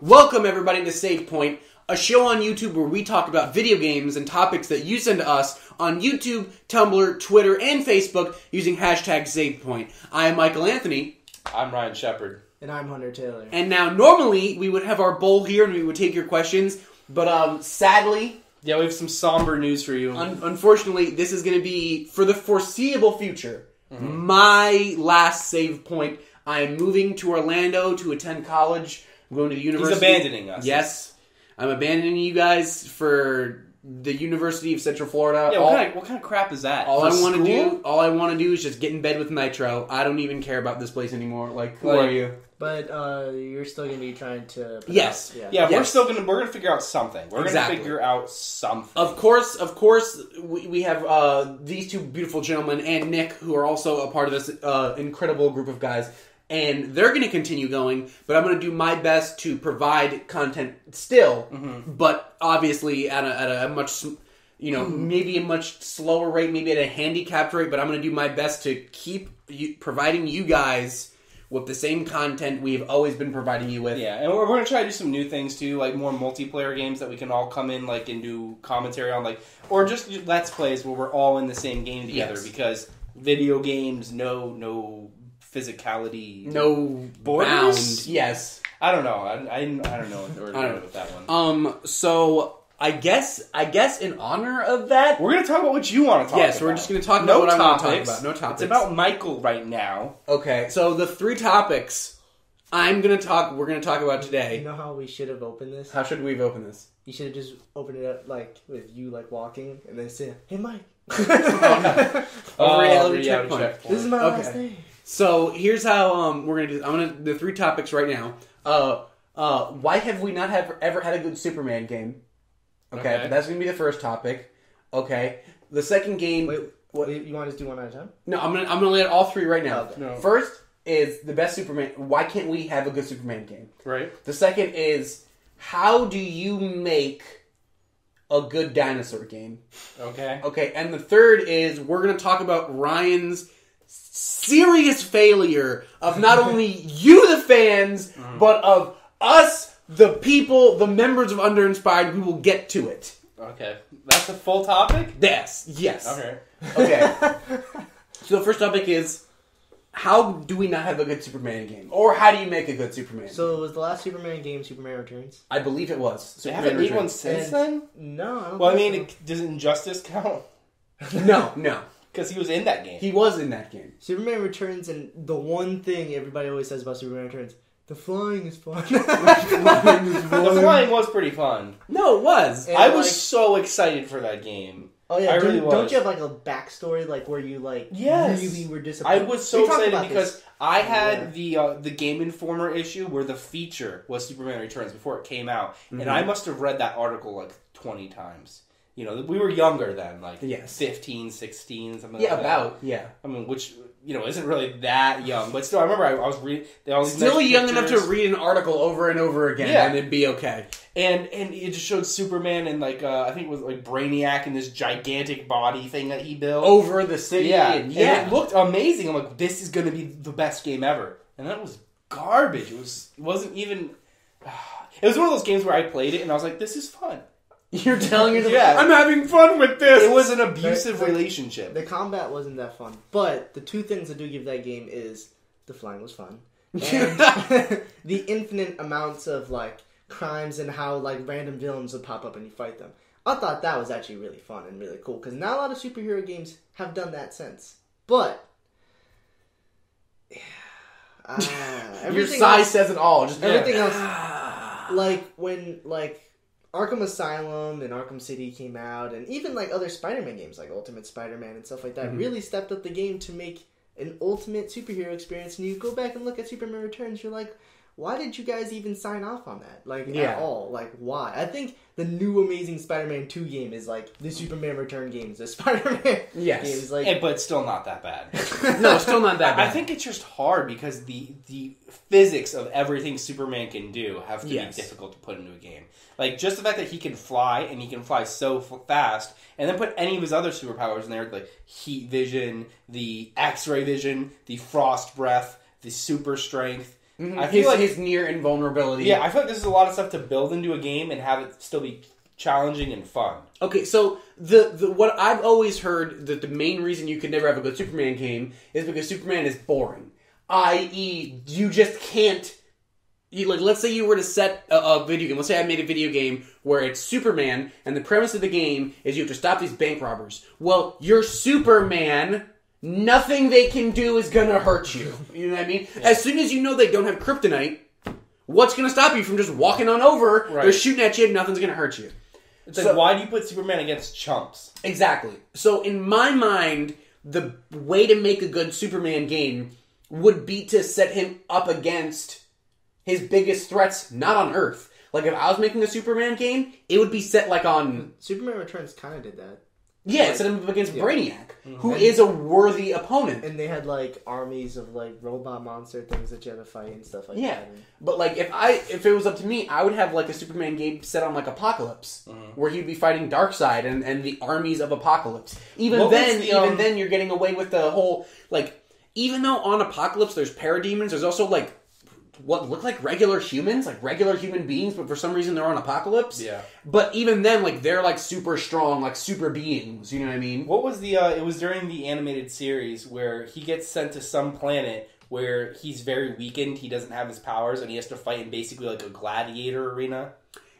Welcome everybody to Savepoint, a show on YouTube where we talk about video games and topics that you send to us on YouTube, Tumblr, Twitter, and Facebook using hashtag Savepoint. I am MichaelAnthony. I'm Ryan Shepard. And I'm Hunter Taylor. And now normally we would have our bowl here and we would take your questions, but sadly... Yeah, we have some somber news for you. Unfortunately, this is going to be, for the foreseeable future, my last save point. I am moving to Orlando to attend college. I'm going to the university. He's abandoning us. Yes. I'm abandoning you guys for the University of Central Florida. Yeah, what kind of crap is that? All I want to do is just get in bed with Nitro. I don't even care about this place anymore. Who are you? But you're still going to be trying to... Yes. We're gonna figure out something. We're going to figure out something. Of course, we have these two beautiful gentlemen and Nick, who are also a part of this incredible group of guys. And they're going to continue going, but I'm going to do my best to provide content still, but obviously at a much, maybe a much slower rate, maybe at a handicapped rate, but I'm going to do my best to keep providing you guys with the same content we've always been providing you with. Yeah, and we're going to try to do some new things too, like more multiplayer games that we can all come in and do commentary on, or just Let's Plays where we're all in the same game together, because video games, no physically, no borders. Bound. Yes, I don't know. I don't know what we're doing with that one. So I guess in honor of that, we're going to talk about what you want to talk about. Yes, we're just going to talk about what I want to talk about. No topics. It's about Michael right now. Okay, so the three topics we're going to talk about today. You know how we should have opened this? How should we have opened this? You should have just opened it up with you walking and then say, "Hey, Mike." Reality checkpoint. This is my last day. So here's how we're gonna do. The three topics right now. Why have we not ever had a good Superman game? Okay, but that's gonna be the first topic. Okay, the second game. Wait, what? You want to do one at a time? No, I'm gonna lay out all three right now. Okay. No. First is the best Superman. Why can't we have a good Superman game? Right. The second is how do you make a good dinosaur game? Okay. Okay, and the third is we're gonna talk about Ryan's serious failure of not only you, the fans, but of us, the people, the members of UnderInspired. We will get to it. Okay. That's a full topic? Yes. Okay. So the first topic is, how do we not have a good Superman game? Or how do you make a good Superman game? So was the last Superman game Superman Returns? I believe it was. They haven't made one since then? No, I don't Well, I think mean, does Injustice count? No. Because he was in that game. He was in that game. Superman Returns, and the one thing everybody always says about Superman Returns, the flying is fun. The flying was pretty fun. No, it was. And I was so excited for that game. Oh yeah, I really was. Don't you have a backstory where you really were disappointed? I was so excited because I had the Game Informer issue where the feature was Superman Returns before it came out, and I must have read that article 20 times. We were younger then, 15, 16, something like that. Yeah. I mean, which, isn't really that young. But still, I remember I was reading... Still young enough to read an article over and over again, and it'd be okay. And it just showed Superman and, I think it was, Brainiac and this gigantic body thing that he built. Over the city. Yeah. And it looked amazing. I'm like, this is going to be the best game ever. And that was garbage. It wasn't even... It was one of those games where I played it, and I was like, this is fun. You're telling yourself, I'm having fun with this. It was an abusive relationship. The combat wasn't that fun. But the two things I do give that game is the flying was fun. And the infinite amounts of, crimes and how, random villains would pop up and you fight them. I thought that was actually really fun and really cool. Because not a lot of superhero games have done that since. But... your size says it all. Just everything else... when Arkham Asylum and Arkham City came out, and even other Spider-Man games like Ultimate Spider-Man and stuff like that really stepped up the game to make an ultimate superhero experience. And you go back and look at Superman Returns, you're like, why did you guys even sign off on that? At all? Why? I think the new Amazing Spider-Man 2 game is the Superman Return games, the Spider-Man games. But it's still not that bad. No, it's still not that bad. I think it's just hard because the physics of everything Superman can do have to be difficult to put into a game. Just the fact that he can fly, and he can fly so fast, and then put any of his other superpowers in there, heat vision, the X-ray vision, the frost breath, the super strength, Mm-hmm. I feel his near invulnerability. Yeah, I feel like this is a lot of stuff to build into a game and have it still be challenging and fun. Okay, so the what I've always heard that the main reason you could never have a good Superman game is because Superman is boring. I.e., you just can't. Let's say you were to set a video game. Let's say I made a video game where it's Superman, and the premise of the game is you have to stop these bank robbers. Well, you're Superman. Nothing they can do is gonna hurt you. You know what I mean? Yeah. As soon as you know they don't have kryptonite, what's gonna stop you from just walking on over? Right. They're shooting at you, and nothing's gonna hurt you. It's like, why do you put Superman against chumps? Exactly. So in my mind, the way to make a good Superman game would be to set him up against his biggest threats, not on Earth. Like, if I was making a Superman game, it would be set, like, on... Set kind of did that. Yeah, it set him up against Brainiac, who is a worthy opponent. And they had, like, armies of, like, robot monster things that you had to fight and stuff like that. Yeah, but, like, if it was up to me, I would have, like, a Superman game set on, like, Apocalypse, where he'd be fighting Darkseid and the armies of Apocalypse. Even then, you're getting away with the whole, like... Even though on Apocalypse there's parademons, there's also, like, what look like regular humans, like regular human beings, but for some reason they're on Apocalypse. Yeah. But even then, like, they're, like, super strong, like, super beings, you know what I mean? What was it was during the animated series where he gets sent to some planet where he's very weakened, he doesn't have his powers, and he has to fight in basically, like, a gladiator arena.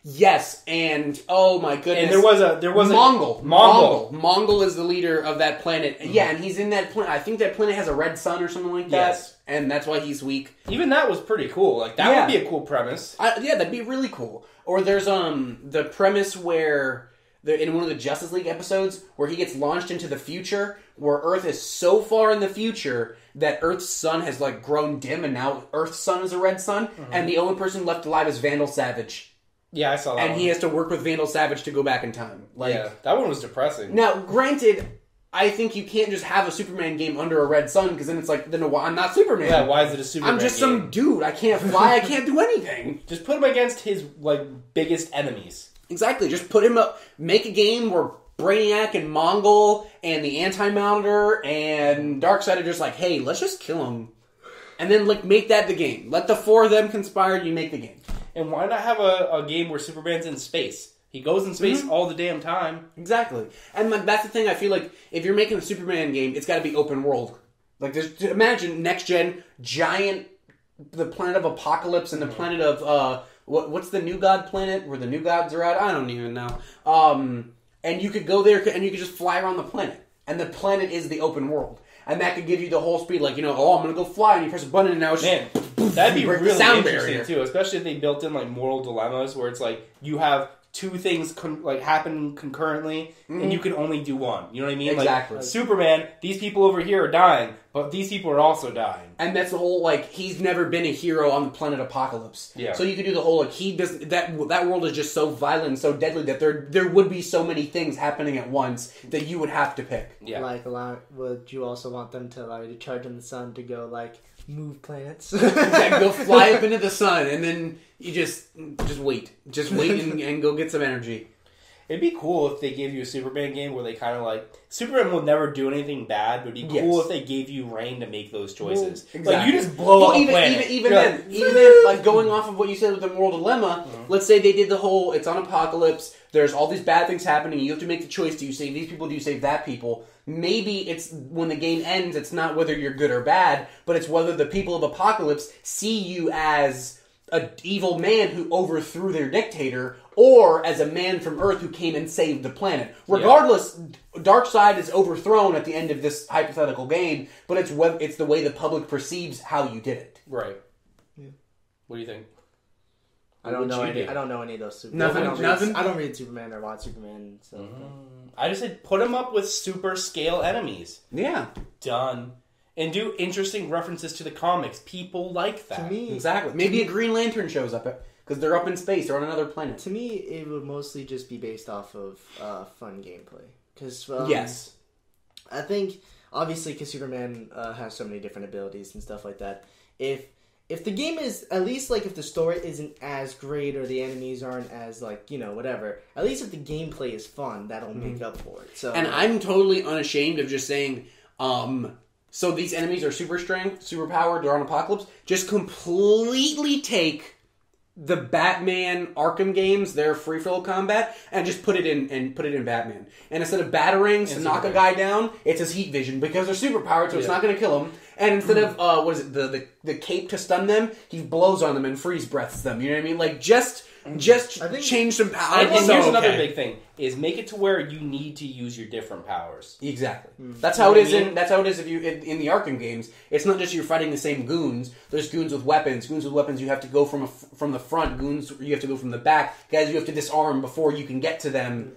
Yes, and oh my goodness, and there was Mongol. a Mongol. Mongol is the leader of that planet. Mm-hmm. Yeah, and he's in that planet. I think that planet has a red sun or something like that. Yes, and that's why he's weak. Even that was pretty cool. Like that would be a cool premise. Yeah, that'd be really cool. Or there's the premise where in one of the Justice League episodes where he gets launched into the future, where Earth is so far in the future that Earth's sun has like grown dim, and now Earth's sun is a red sun, and the only person left alive is Vandal Savage. Yeah, I saw that. And he has to work with Vandal Savage to go back in time. Like, yeah, that one was depressing. Now, granted, I think you can't just have a Superman game under a red sun, because then it's like, then I'm not Superman. Yeah, why is it a Superman I'm just game? some dude. I can't fly. I can't do anything. Just put him against his like biggest enemies. Exactly. Just put him up. Make a game where Brainiac and Mongol and the Anti-Monitor and Darkseid are just like, hey, let's just kill him. And then like make that the game. Let the four of them conspire, you make the game. And why not have a game where Superman's in space? He goes in space all the damn time. Exactly. And like that's the thing, I feel like if you're making a Superman game, it's got to be open world. Like imagine next gen, giant, the planet of Apocalypse and the planet of, what's the New God planet where the New Gods are at? I don't even know. And you could go there and you could just fly around the planet. And the planet is the open world. And that could give you the whole speed, like, I'm going to go fly, and you press a button, and now it's just... that'd be really interesting, too. Especially if they built in, like, moral dilemmas, where it's like, you have two things, happen concurrently, and you can only do one. You know what I mean? Exactly. Like, Superman, these people over here are dying, but these people are also dying. And that's the whole, like, he's never been a hero on the planet Apocalypse. Yeah. So you could do the whole, like, he doesn't... That world is just so violent and so deadly that there would be so many things happening at once that you would have to pick. Yeah. Like, would you also want them to allow you to charge in the sun to go, like, move planets? Exactly. Go fly up into the sun, and then you just wait. Just wait and go get some energy. It'd be cool if they gave you a Superman game where they kind of like... Superman will never do anything bad, but it'd be cool if they gave you reign to make those choices. Exactly. Like, you just blow up a planet. Even then, like, going off of what you said with the moral dilemma, let's say they did the whole, it's on Apocalypse, there's all these bad things happening, you have to make the choice, do you save these people, do you save that people? Maybe it's, when the game ends, it's not whether you're good or bad, but it's whether the people of Apocalypse see you as an evil man who overthrew their dictator, or as a man from Earth who came and saved the planet. Regardless, Darkseid is overthrown at the end of this hypothetical game, but it's the way the public perceives how you did it. Right. Yeah. What do you think? I don't know any of those Superman. Nothing? I don't read Superman or watch Superman. So. I just said put them up with super scale enemies. Yeah. Done. And do interesting references to the comics. People like that. To me, exactly. Maybe a Green Lantern shows up because they're up in space. They're on another planet. To me, it would mostly just be based off of fun gameplay. Because yes, I think obviously because Superman has so many different abilities and stuff like that. If the game is at least like if the story isn't as great or the enemies aren't as like whatever. At least if the gameplay is fun, that'll make up for it. So and I'm totally unashamed of just saying. so these enemies are super strength, super powered, they're on Apocalypse. Just completely take the Batman Arkham games, their free flow combat, and just put it in Batman. And instead of batarangs to knock a guy down, it's his heat vision because they're super powered, so it's not going to kill him. And instead of the cape to stun them, he blows on them and freeze breaths them. You know what I mean? Like just change some power. And here's another big thing: is make it to where you need to use your different powers. Exactly. That's how it is. That's how it is. If you in the Arkham games, it's not just you're fighting the same goons. There's goons with weapons. Goons with weapons. You have to go from the front. Goons you have to go from the back. Guys you have to disarm before you can get to them.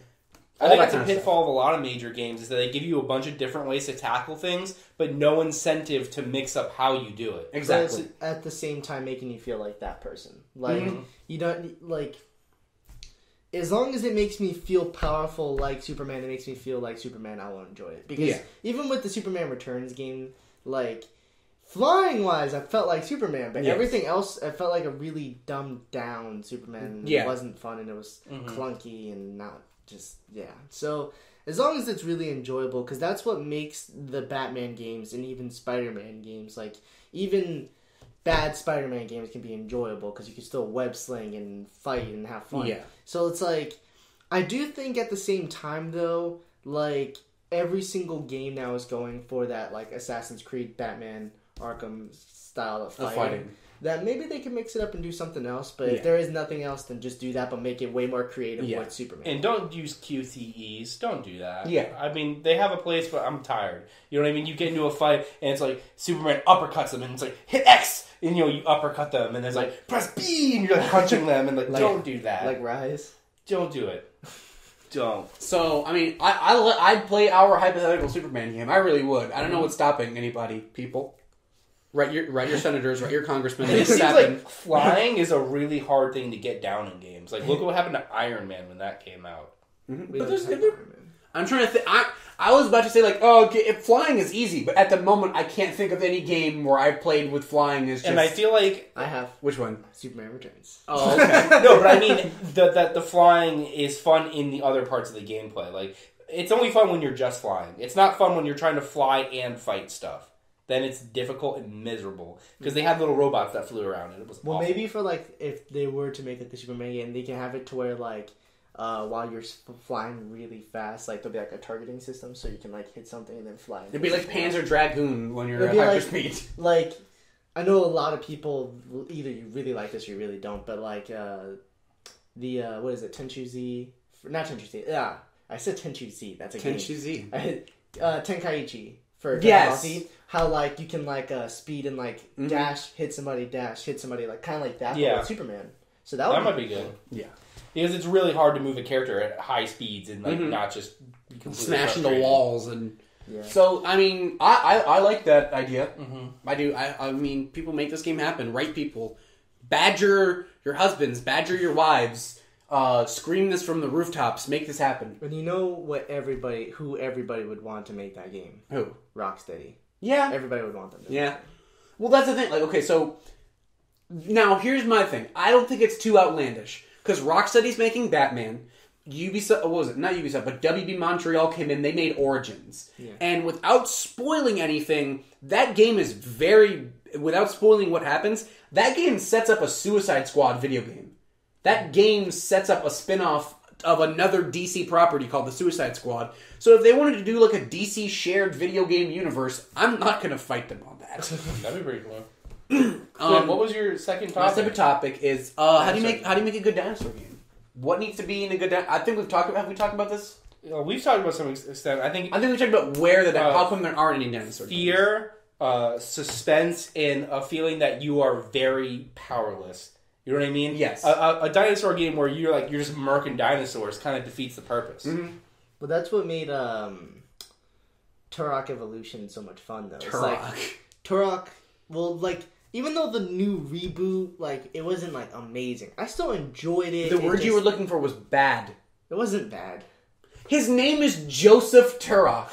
I think that's a pitfall of a lot of major games is that they give you a bunch of different ways to tackle things, but no incentive to mix up how you do it. Exactly. But it's at the same time making you feel like that person. Like you don't like. As long as it makes me feel powerful like Superman, it makes me feel like Superman. I will enjoy it because even with the Superman Returns game, like flying wise, I felt like Superman, but everything else, I felt like a really dumbed down Superman. It wasn't fun and it was clunky and not. So as long as it's really enjoyable, because that's what makes the Batman games and even Spider-Man games, like even bad Spider-Man games can be enjoyable because you can still web sling and fight and have fun. So it's like, I do think at the same time though, like every single game now is going for that like Assassin's Creed, Batman, Arkham style of fighting. That maybe they can mix it up and do something else, but if there is nothing else, then just do that, but make it way more creative with Superman. And don't use QTEs. Don't do that. Yeah. I mean, they have a place, but I'm tired. You know what I mean? You get into a fight, and it's like, Superman uppercuts them, and it's like, hit X! And, you uppercut them, and there's like, press B! And you're like punching them, and like don't do that. Like Rise? Don't do it. Don't. So, I mean, I'd play our hypothetical Superman game. I really would. I don't know what's stopping anybody, people. Write your senators, write your congressmen. It seems like flying is a really hard thing to get down in games. Like, look what happened to Iron Man when that came out. But I'm trying to think. I was about to say, like, oh, okay, if flying is easy, but at the moment, I can't think of any game where I've played with flying is just... And I feel like... I have. Which one? Superman Returns. Oh, okay. No, but I mean, the flying is fun in the other parts of the gameplay. Like, it's only fun when you're just flying. It's not fun when you're trying to fly and fight stuff. Then it's difficult and miserable because they had little robots that flew around and it was awful. Maybe for like if they were to make like the Superman game, they can have it to where like while you're flying really fast, like there'll be like a targeting system so you can like hit something and then fly. It'd be like Panzer Dragoon when you're at hyperspeed. Like I know a lot of people either you really like this or you really don't, but like the what is it, Tenchu Z? Not Tenchu Z. Yeah, I said Tenchu Z. That's a game. Tenchu Z. Tenkaichi. For how like you can like speed and like dash, hit somebody, like kind of like that. But with Superman. So that might be good. Yeah, because it's really hard to move a character at high speeds and like not just smashing the walls and. Yeah. So I mean, I like that idea. I do. I mean, people make this game happen. Right people, badger your husbands, badger your wives. Scream this from the rooftops. Make this happen. But you know what who everybody would want to make that game? Who? Rocksteady. Yeah. Everybody would want them to make that. Well, that's the thing. Like, okay, so now here's my thing. I don't think it's too outlandish because Rocksteady's making Batman. Ubisoft, what was it? Not Ubisoft, but WB Montreal came in. They made Origins, and without spoiling anything, that game is without spoiling what happens. That game sets up a Suicide Squad video game. That game sets up a spin-off of another DC property called the Suicide Squad. So if they wanted to do like a DC shared video game universe, I'm not going to fight them on that. That'd be pretty cool. What was your second topic? My second topic is how do you make a good dinosaur game? What needs to be in a good dinosaur? I think have we talked about this? We've talked about some extent. I think we talked about how come there aren't any dinosaur games. Fear, suspense, and a feeling that you are very powerless. You know what I mean? Yes. A dinosaur game where you're just murking dinosaurs kind of defeats the purpose. Well, that's what made Turok Evolution so much fun, though. Turok. Well, like even though the new reboot, like it wasn't like amazing, I still enjoyed it. The word you were looking for was bad. It wasn't bad. His name is Joseph Turok.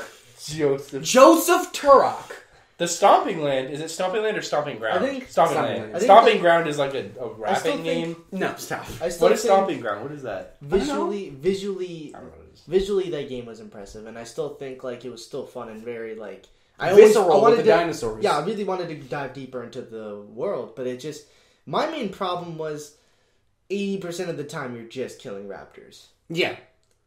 Joseph Turok. The Stomping Land, is it Stomping Land or Stomping Ground? I think Stomping Land. Stomping Ground is like a rapping name. No, stop. What is Stomping Ground? What is that? Visually, I don't know what it is. Visually, that game was impressive, and I still think like it was still fun and very like visceral with the dinosaurs. Yeah, I really wanted to dive deeper into the world, but my main problem was 80% of the time you're just killing raptors. Yeah.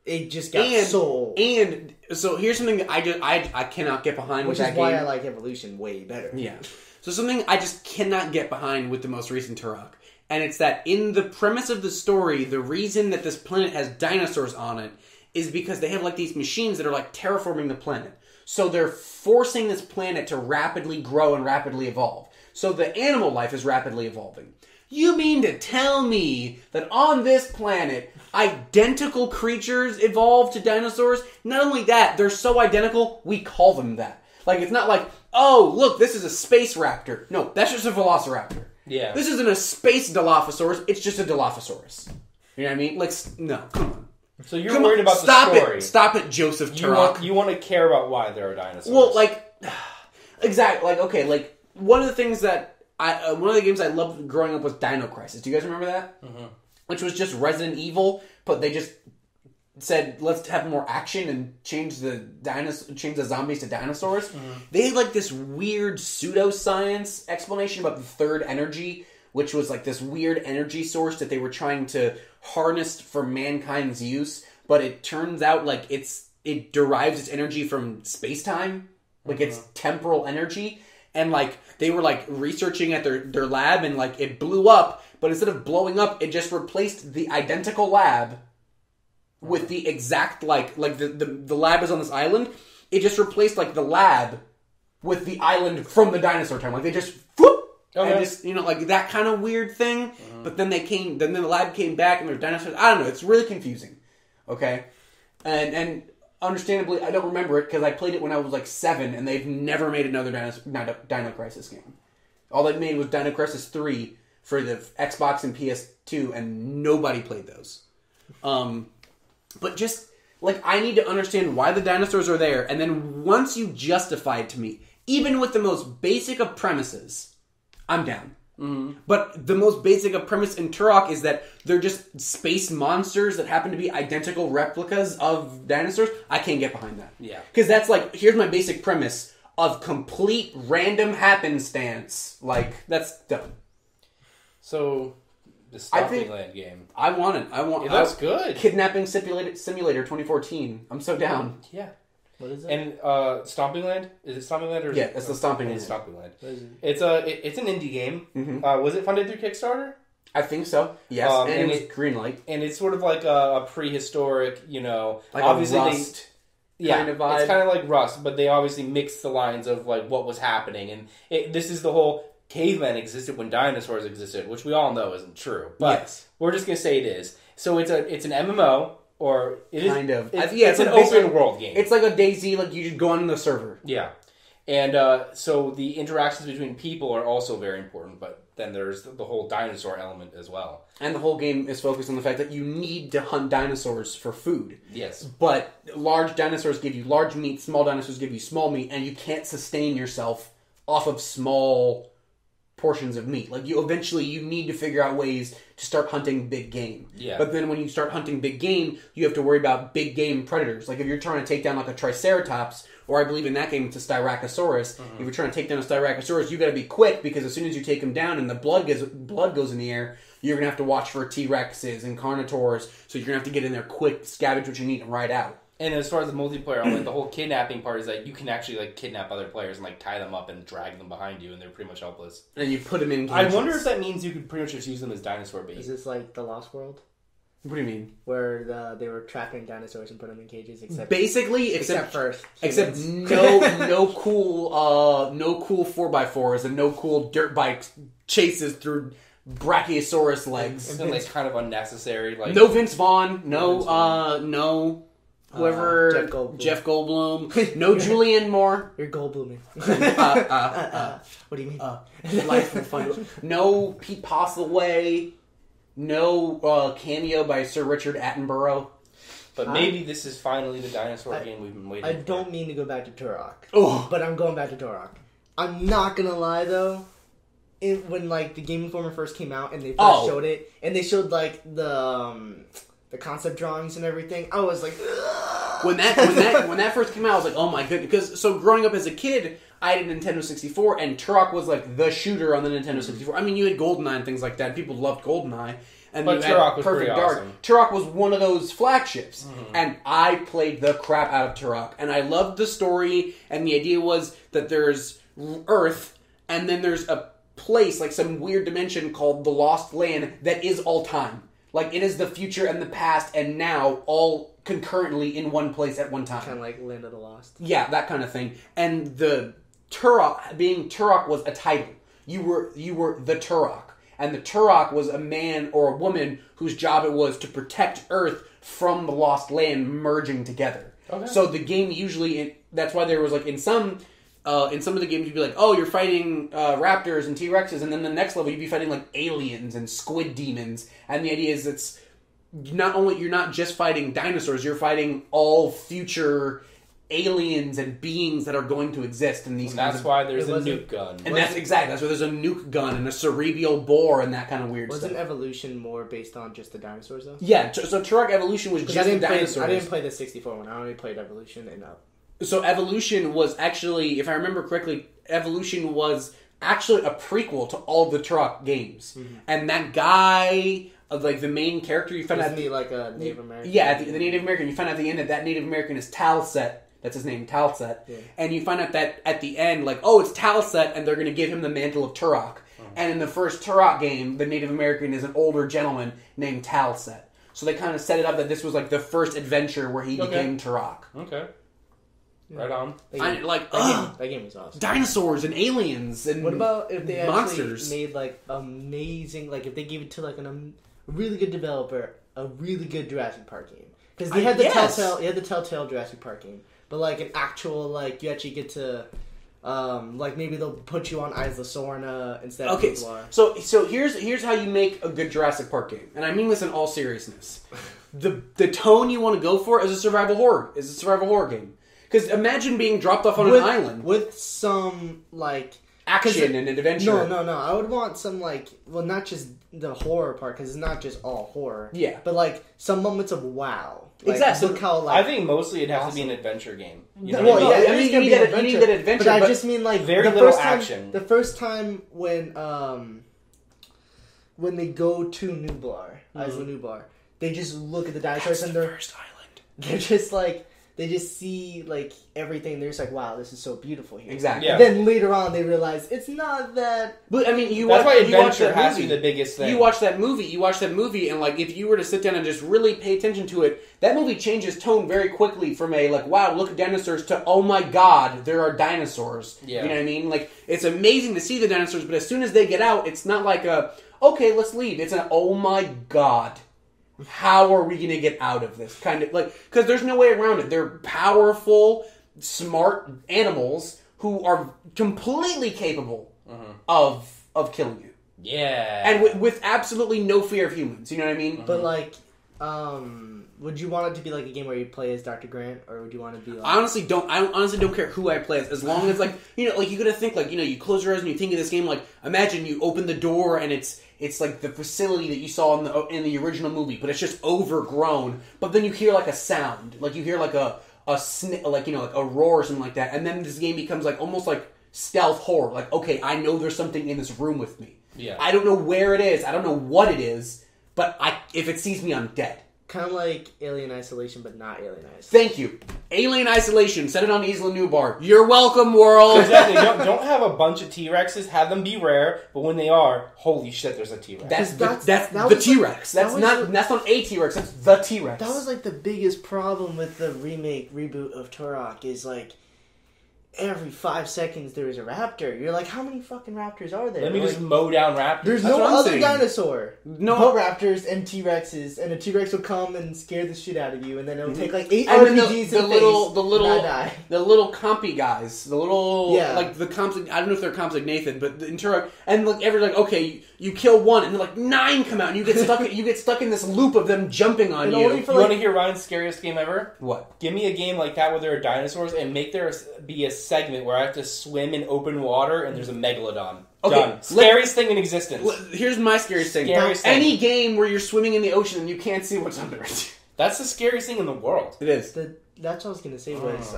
It just got so old. And so here's something that I cannot get behind with that game. Which is why I like Evolution way better. Yeah. So something I just cannot get behind with the most recent Turok. And it's that in the premise of the story, the reason that this planet has dinosaurs on it is because they have like these machines that are like terraforming the planet. So they're forcing this planet to rapidly grow and rapidly evolve. So the animal life is rapidly evolving. You mean to tell me that on this planet, identical creatures evolve to dinosaurs? Not only that, they're so identical, we call them that. Like, it's not like, oh, look, this is a space raptor. No, that's just a velociraptor. Yeah. This isn't a space Dilophosaurus, it's just a Dilophosaurus. You know what I mean? Like, no, come on. So you're worried about the story. Stop it, Joseph Turok. You want to care about why there are dinosaurs. Well, like, exactly, like, okay, like, one of the things that one of the games I loved growing up was Dino Crisis. Do you guys remember that? Mm-hmm. Which was just Resident Evil, but they just said, let's have more action and change the zombies to dinosaurs. Mm-hmm. They had like this weird pseudoscience explanation about the third energy, which was like this weird energy source that they were trying to harness for mankind's use, but it turns out like it derives its energy from space-time. Like it's temporal energy. And like they were like researching at their lab and like it blew up, but instead of blowing up, it just replaced the identical lab with the exact like the lab is on this island. It just replaced like the lab with the island from the dinosaur time. Like they just whoop, and just like that kind of weird thing. But then then the lab came back and there's dinosaurs. I don't know. It's really confusing. Okay, and understandably, I don't remember it because I played it when I was like 7, and they've never made another Dino Crisis game. All they made was Dino Crisis 3 for the Xbox and PS2, and nobody played those. But just, like, I need to understand why the dinosaurs are there, and then once you justify it to me, even with the most basic of premises, I'm down. Mm-hmm. But the most basic of premise in Turok is that they're just space monsters that happen to be identical replicas of dinosaurs. I can't get behind that. Yeah. Because that's like, here's my basic premise of complete random happenstance. Like, that's dumb. So, the Stomping Land game. I want it. It looks good. Kidnapping Simulator 2014. I'm so down. Yeah. What is it? And Stomping Land? Is it Stomping Land? Yeah, it's the Stomping Land. It's Stomping Land. It's an indie game. Mm-hmm. Was it funded through Kickstarter? I think so. Yes, and it was greenlight. And it's sort of like a prehistoric, like obviously a Rust kind of vibe. It's kind of like Rust, but they obviously mixed the lines of like what was happening, and this is the whole cavemen existed when dinosaurs existed, which we all know isn't true. But yes. We're just gonna say it is. So it's an MMO. Or it kind is, of. It's an open world game. It's like a DayZ, like you just go on the server. Yeah. And so the interactions between people are also very important, but then there's the whole dinosaur element as well. And the whole game is focused on the fact that you need to hunt dinosaurs for food. Yes. But large dinosaurs give you large meat, small dinosaurs give you small meat, and you can't sustain yourself off of small portions of meat. Like, you need to figure out ways to start hunting big game. Yeah. But then when you start hunting big game, you have to worry about big game predators. Like, if you're trying to take down, like, a Triceratops, or I believe in that game it's a Styracosaurus, if you're trying to take down a Styracosaurus, you gotta be quick, because as soon as you take him down and the blood goes in the air, you're gonna have to watch for T-Rexes and Carnotaurs, so you're gonna have to get in there quick, scavenge what you need, and ride out. And as far as the multiplayer, like the whole kidnapping part is that you can actually like kidnap other players and like tie them up and drag them behind you, and they're pretty much helpless. And you put them in cages. I wonder if that means you could pretty much just use them as dinosaur bait. Is this like the Lost World? What do you mean? Where they were trapping dinosaurs and put them in cages, except no cool 4x4s and no cool dirt bike chases through Brachiosaurus legs. And like kind of unnecessary. Like no Vince Vaughn. No. Whoever Jeff Goldblum, no Julianne Moore. You're Goldbluming. What do you mean? Life of fun. No Pete Postlethwaite. No cameo by Sir Richard Attenborough. But maybe this is finally the dinosaur game we've been waiting for. I don't mean to go back to Turok, but I'm going back to Turok. I'm not gonna lie though. When like the Game Informer first came out and they first showed it, and they showed like the concept drawings and everything, I was like, ugh. when that first came out, I was like, oh my goodness. Because so growing up as a kid, I had a Nintendo 64, and Turok was like the shooter on the Nintendo 64. I mean, you had GoldenEye and things like that. People loved GoldenEye. And but Turok was Perfect pretty Dark. awesome. Turok was one of those flagships, and I played the crap out of Turok, and I loved the story. And the idea was that there's Earth, and then there's a place, like some weird dimension called the Lost Land, that is all time. Like it is the future and the past, and now all concurrently in one place at one time. Kind of like Land of the Lost. Yeah, that kind of thing. And the Turok, being Turok was a title. You were the Turok. And the Turok was a man or a woman whose job it was to protect Earth from the Lost Land merging together. Okay. So the game usually, that's why there was like in some of the games you'd be like, oh, you're fighting raptors and T-Rexes, and then the next level you'd be fighting like aliens and squid demons. And the idea is it's you're not just fighting dinosaurs, you're fighting all future aliens and beings that are going to exist in these. And that's why there's a nuke gun. And that's why there's a nuke gun and a cerebral boar and that kind of weird stuff. Wasn't Evolution more based on just the dinosaurs though? Yeah, so Turok Evolution was just the dinosaurs. I didn't play the 64 one. I only played Evolution and So Evolution was actually, if I remember correctly, Evolution was actually a prequel to all the Turok games. Mm-hmm. And that guy, like the main character, you find out... Isn't he like a Native American? Yeah, the Native American. You find out at the end that Native American is Talset. That's his name, Talset. Yeah. And you find out that at the end, like, oh, it's Talset, and they're going to give him the mantle of Turok. Oh. And in the first Turok game, the Native American is an older gentleman named Talset. So they kind of set it up that this was like the first adventure where he became Turok. Okay. Right on. That game was awesome. Dinosaurs and aliens and what about if they monsters. Actually made like amazing, like if they gave it to like a really good developer, a really good Jurassic Park game, because they had the Telltale Jurassic Park game, but like an actual like you actually get to. Like maybe they'll put you on Isla Sorna instead of Nublar. So here's how you make a good Jurassic Park game, and I mean this in all seriousness. The tone you want to go for is a survival horror game. Because imagine being dropped off on an island with some like action and adventure. No. I would want some like not just the horror part because it's not just all horror. Yeah, but like some moments of wow. Like, exactly. Look how, I think mostly it'd have to be an adventure game. You know? Well, I mean, you need that adventure. But I just mean like very little action. The first time when they go to Nublar, Isla Nublar, they just look at the dinosaurs and they're first island. They're just like. They just see, like, everything. They're just like, wow, this is so beautiful here. Exactly. Yeah. And then later on, they realize it's not that... But, I mean, that's why adventure has to be the biggest thing. You watch that movie, and, like, if you were to sit down and just really pay attention to it, that movie changes tone very quickly from a, like, wow, look at dinosaurs, to, oh my god, there are dinosaurs. Yeah. You know what I mean? Like, it's amazing to see the dinosaurs, but as soon as they get out, it's not like okay, let's leave. It's an, oh my god. How are we going to get out of this? Kind of like, because there's no way around it. They're powerful, smart animals who are completely capable of killing you. Yeah. And with absolutely no fear of humans. You know what I mean? But like, would you want it to be like a game where you play as Dr. Grant, or would you want to be like... I honestly don't care who I play as long as, like, you know, like, you gotta think, like, you know, you close your eyes and you think of this game, like, imagine you open the door and it's like the facility that you saw in the original movie, but it's just overgrown. But then you hear like a sound, like you hear like a like, you know, like a roar or something like that, and then this game becomes like almost like stealth horror. Like, okay, I know there's something in this room with me. Yeah. I don't know where it is. I don't know what it is, but if it sees me, I'm dead. Kind of like Alien Isolation, but not Alien Isolation. Thank you. Alien Isolation. Set it on Isla Nublar. You're welcome, world. Exactly. Don't have a bunch of T-Rexes. Have them be rare. But when they are, holy shit, there's a T-Rex. That's the T-Rex. That's not a T-Rex. That's the T-Rex. That was like the biggest problem with the reboot of Turok. Is like every 5 seconds there is a raptor. You're like, how many fucking raptors are there? Let me just mow down raptors. There's no other dinosaur. No raptors and T-Rexes, and a T-Rex will come and scare the shit out of you, and then it'll take like 8 RPGs the little compy guys, the little like the comps. I don't know if they're comps like Nathan, but in Turok, and like everyone's like, okay, you kill one, and then like 9 come out, and you get stuck. You get stuck in this loop of them jumping on you. You want to hear Ryan's scariest game ever? What? Give me a game like that where there are dinosaurs, and make there be a segment where I have to swim in open water and there's a megalodon. Okay, done. Scariest thing in existence. Here's my scariest thing. Any game where you're swimming in the ocean and you can't see what's under it. That's the scariest thing in the world. It is. The That's what I was gonna say was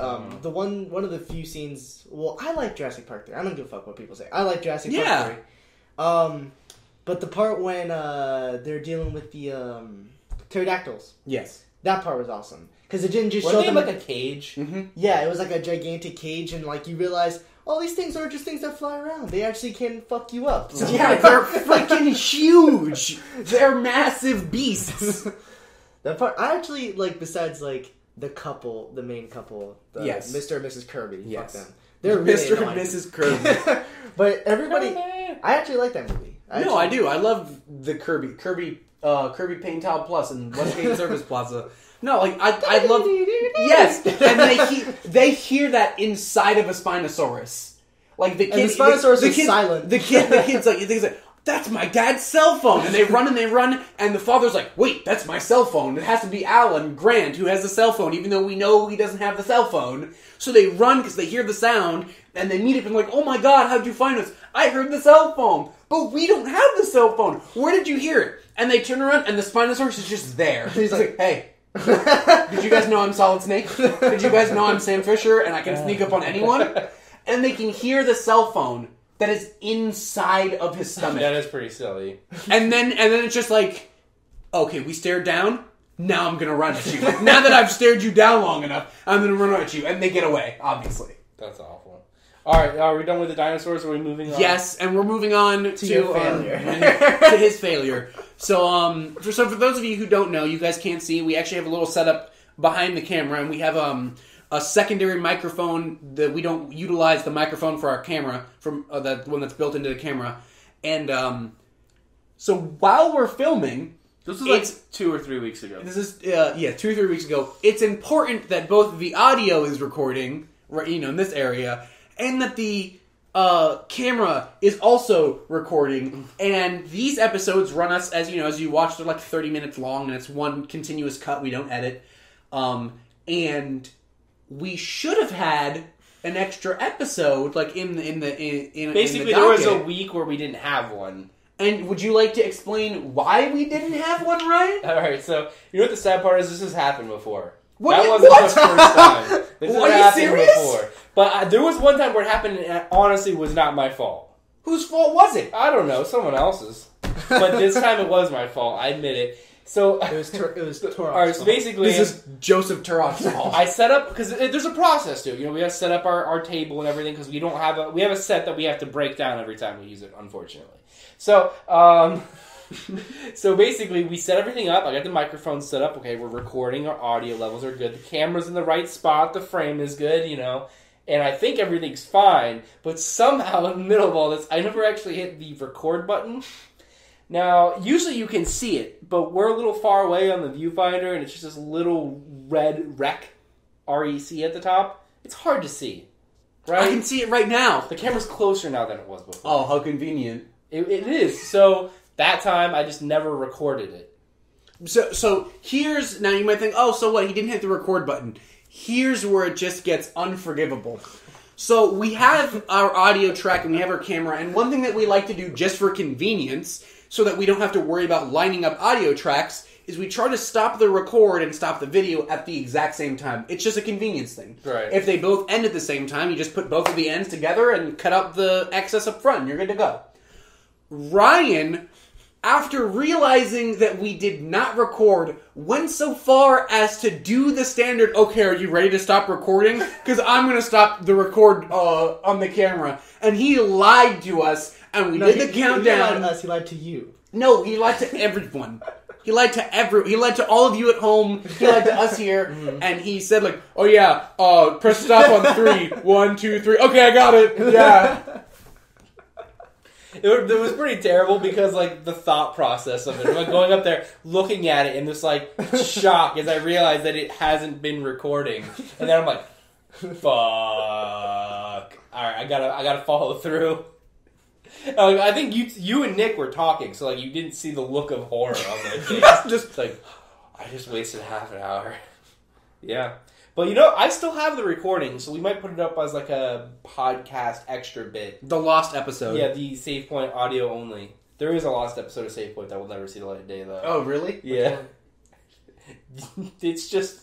one of the few scenes. Well, I like Jurassic Park 3. I don't give a fuck what people say. I like Jurassic Park 3. But the part when they're dealing with the pterodactyls. Yes. That part was awesome because it didn't just show Wasn't them like a cage. Mm-hmm. Yeah, it was like a gigantic cage, and like you realize. All these things are just things that fly around. They actually can fuck you up. So. Yeah, they're freaking huge. They're massive beasts. That part, I actually like. Besides, like the couple, the main couple, yes, Mr. and Mrs. Kirby. Yes, fuck them. They're really Mr. annoying. and Mrs. Kirby. But everybody, I actually like that movie. I do. I love the Kirby Paint Tile Plus and Westgate Service Plaza. No, like I love. Yes, and they hear that inside of a Spinosaurus. Like the kid, and the Spinosaurus is silent. The kid's like, that's my dad's cell phone, and they run, and the father's like, wait, that's my cell phone. It has to be Alan Grant who has the cell phone, even though we know he doesn't have the cell phone. So they run because they hear the sound, and they meet up and like, oh my god, how'd you find us? I heard the cell phone, but we don't have the cell phone. Where did you hear it? And they turn around, and the Spinosaurus is just there. He's like, hey. Did you guys know I'm Solid Snake? Did you guys know I'm Sam Fisher and I can sneak up on anyone? And they can hear the cell phone that is inside of his stomach. That is pretty silly. And then it's just like, okay, we stared down. Now I'm gonna run at you. Like, now that I've stared you down long enough, I'm gonna run at you, and they get away. Obviously, that's awful. All right, are we done with the dinosaurs? Or are we moving on? Yes, and we're moving on to your failure. To his failure. So, for those of you who don't know, you guys can't see. We actually have a little setup behind the camera, and we have a secondary microphone that we don't utilize the microphone for our camera from the one that's built into the camera. And so while we're filming, this was like 2 or 3 weeks ago. This is 2 or 3 weeks ago. It's important that both the audio is recording, right? In this area. And that the camera is also recording, and these episodes run us as you watch. They're like 30 minutes long, and it's one continuous cut. We don't edit, and we should have had an extra episode, like in basically in the there was a week where we didn't have one. And would you like to explain why we didn't have one, Ryan? All right. So you know what the sad part is? This has happened before. What? That wasn't the first time. This has happened serious? before. But there was one time where it happened, and it honestly was not my fault. Whose fault was it? I don't know, someone else's. But this time it was my fault. I admit it. So it was Turok's all right, so basically, this is Joseph Turok's fault. I set up because there's a process to it. We have to set up our table and everything because we have a set that we have to break down every time we use it. Unfortunately, so so basically we set everything up. I got the microphone set up. Okay, we're recording. Our audio levels are good. The camera's in the right spot. The frame is good. And I think everything's fine. But somehow in the middle of all this, I never actually hit the record button. Now, usually you can see it, but we're a little far away on the viewfinder, and it's just this little red rec, R-E-C at the top. It's hard to see, right? I can see it right now. The camera's closer now than it was before. Oh, how convenient. It is. So, that time, I just never recorded it. So here's, now you might think, oh, so what, he didn't hit the record button. Here's where it just gets unforgivable. So we have our audio track and we have our camera, and one thing that we like to do just for convenience, so that we don't have to worry about lining up audio tracks, is we try to stop the record and stop the video at the exact same time. It's just a convenience thing. Right. If they both end at the same time, you just put both of the ends together and cut out the excess up front, and you're good to go. Ryan, after realizing that we did not record, went so far as to do the standard, okay, are you ready to stop recording? Because I'm going to stop the record on the camera. And he lied to us, and we did the countdown. He lied to us, he lied to you. No, he lied to everyone. He lied to all of you at home. He lied to us here. Mm-hmm. And he said, like, oh yeah, press stop on 3. 1, 2, 3. Okay, I got it. Yeah. It was pretty terrible because, like, the thought process of it. I'm like going up there, looking at it, and just, like, shock as I realize that it hasn't been recording. And then I'm like, fuck. Alright, I gotta follow through. I think you and Nick were talking, so, like, you didn't see the look of horror on their face. Just like, I just wasted half an hour. Yeah. But, I still have the recording, so we might put it up as, like, a podcast extra bit. The lost episode. Yeah, the Savepoint audio only. There is a lost episode of Savepoint that will never see the light of day, though. Oh, really? Yeah. It's just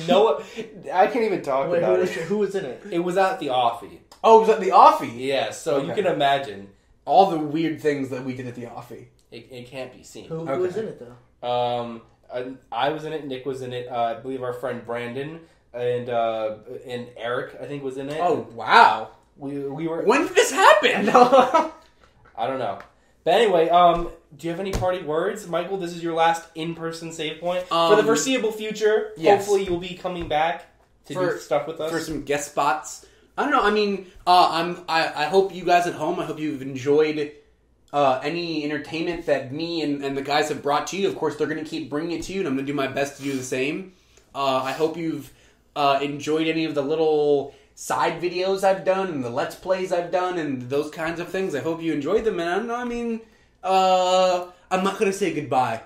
No, I can't even talk Wait, about it. who was in it? It was at the Offie. Oh, was that the Offie? Yeah, so you Okay. can imagine. All the weird things that we did at the Offie. It can't be seen. Who Okay. was in it though? I was in it. Nick was in it. I believe our friend Brandon and Eric, I think, was in it. Oh, wow. We were. When did this happen? I don't know. But anyway, do you have any party words, Michael? This is your last in-person save point for the foreseeable future. Yes. Hopefully, you'll be coming back to do stuff with us for some guest spots. I don't know. I mean, I hope you guys at home. I hope you've enjoyed any entertainment that me and the guys have brought to you. Of course, they're going to keep bringing it to you, and I'm going to do my best to do the same. I hope you've enjoyed any of the little side videos I've done and the Let's Plays I've done and those kinds of things. I hope you enjoyed them. And I don't know. I mean, I'm not going to say goodbye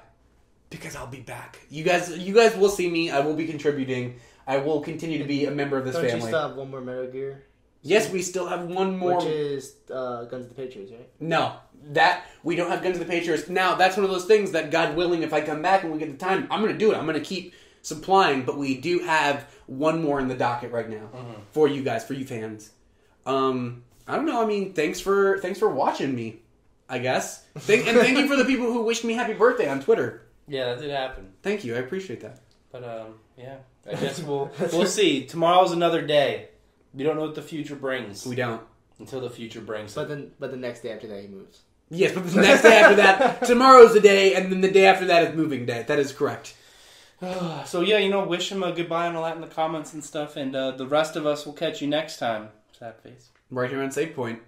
because I'll be back. You guys will see me. I will be contributing. I will continue to be a member of this Don't family. you still have one more Metal Gear? Yes, we still have one more. Which is Guns of the Patriots, right? No, that we don't have Guns of the Patriots. Now, that's one of those things that, God willing, if I come back and we get the time, I'm going to do it. I'm going to keep supplying, but we do have one more in the docket right now for you guys, for you fans. I don't know. I mean, thanks for watching me, I guess. And thank you for the people who wished me happy birthday on Twitter. Yeah, that did happen. Thank you. I appreciate that. But yeah, I guess we'll see. Tomorrow's another day. We don't know what the future brings. We don't. Until the future brings But it. the next day after that he moves. Yes, but the next day after that, tomorrow's the day, and then the day after that is moving day. That is correct. So yeah, wish him a goodbye and all that in the comments and stuff, and the rest of us will catch you next time. Sad face. Right here on Savepoint.